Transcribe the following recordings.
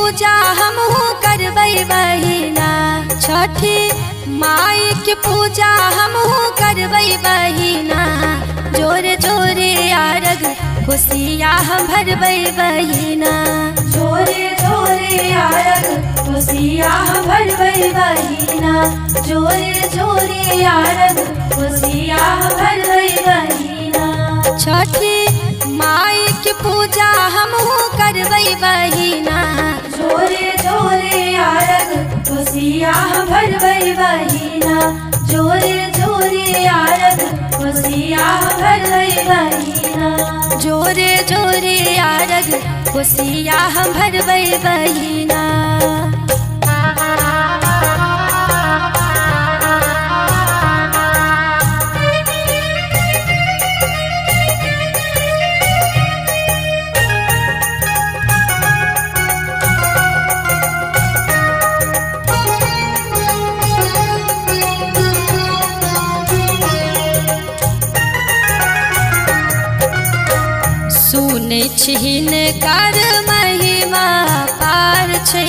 पूजा हमहू करबै बहिना। छठी माई के पूजा हमहू करबै बहिना। जोरे जोरे आरग कोसिया हम भरबै बहिना। जोरे जोरे आरग कोसिया हम भरबै बहिना। जोरे जोरे आरग कोसिया हम भरबै बहिना। छठी माई के पूजा हमहू करबै बहिना। जोरे जोरे आरग कोसिया हम भरबै बहिना। जोरे जोरे आरग कोसिया हम भरबै बहिना। जोरे जोरे आरग कोसिया हम भरबै बहिना। सुनै छिन कर महिमा अपार छै।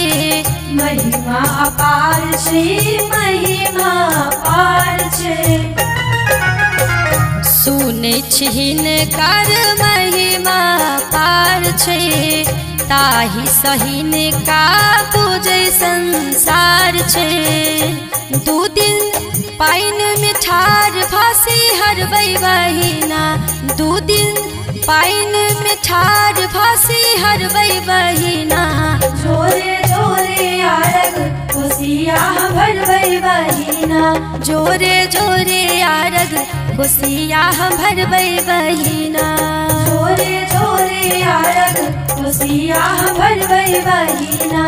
महिमा अपार छै, महिमा अपार छै। सुनै छिन कर महिमा अपार छै। ताहि सहिन का पूजै संसार छै। दू दिन पाइन में ठार फांसी हरबै बहिना। दू दिन पाइन में ठार फांसी हरबै बहिना। जोरे जोरे आरग कोसिया हम भरबै बहिना। जोरे जोरे आरग कोसिया हम भरबै बहिना। जोरे जोरे आरग कोसिया हम भरबै बहिना।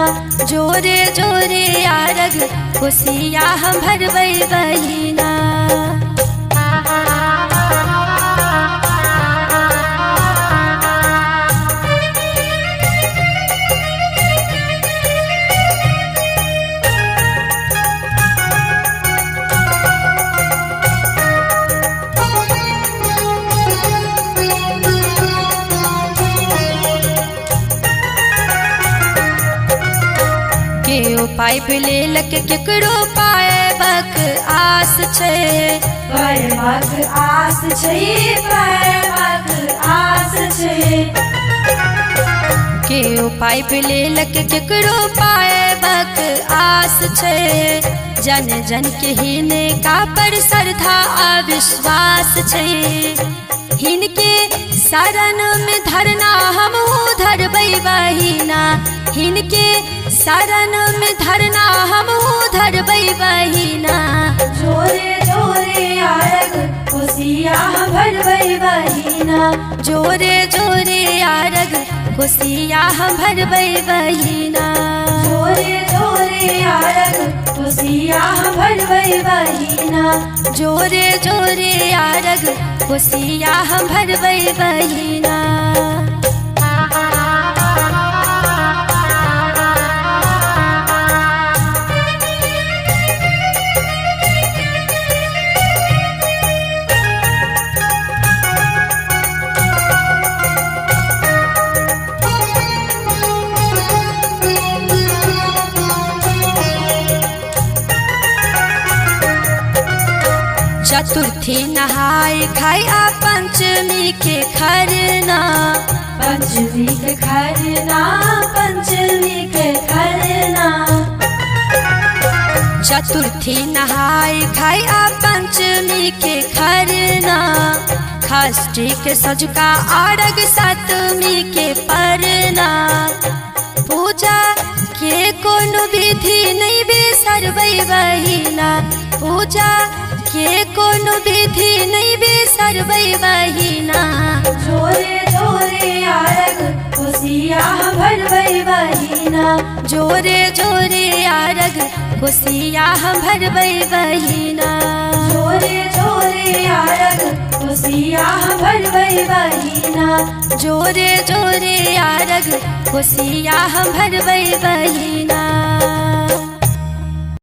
जोरे जोरे आरग कोसिया हम भरबै बहिना। केओ पाइप लेलक केकरो पाएबक आस छै। पाएबक आस छै, पाएबक आस छै। केओ पाइप लेलक केकरो पाएबक आस छै। जन जन के हिनका पर श्रद्धा अविश्वास छै। हिनके शरण में धरना हमहू धरबै बहिना। हिनके शरण में धरना हमहू धरबै बहिना। जोरे जोरे आरग कोसिया हम भरबै बहिना। जोरे जोरे आरग कोसिया हम भरबै बहिना। जोरे जोरे आरग कोसिया हम भरबै बहिना। जोरे जोरे आरग कोसिया हम भरबै बहिना। चतुर्थी नहाय खाय आ पंचमी के खरना। पंचमी के खरना, पंचमी के खरना। चतुर्थी नहाय खाय आ पंचमी के खरना। षष्ठी के सजुका आरग सप्तमी के परना। पूजा के कोनो विधि नहीं बिसरबै बहिना। पूजा के कोनो विधि नहीं बिसरबै बहिना। जोरे जोरे आरग कोसिया हम भरबै बहिना। जोरे जोरे आरग कोसिया हम भरबै बहिना। जोरे जोरे आरग कोसिया हम भरबै बहिना। जोरे जोरे आरग कोसिया हम भरबै बहिना।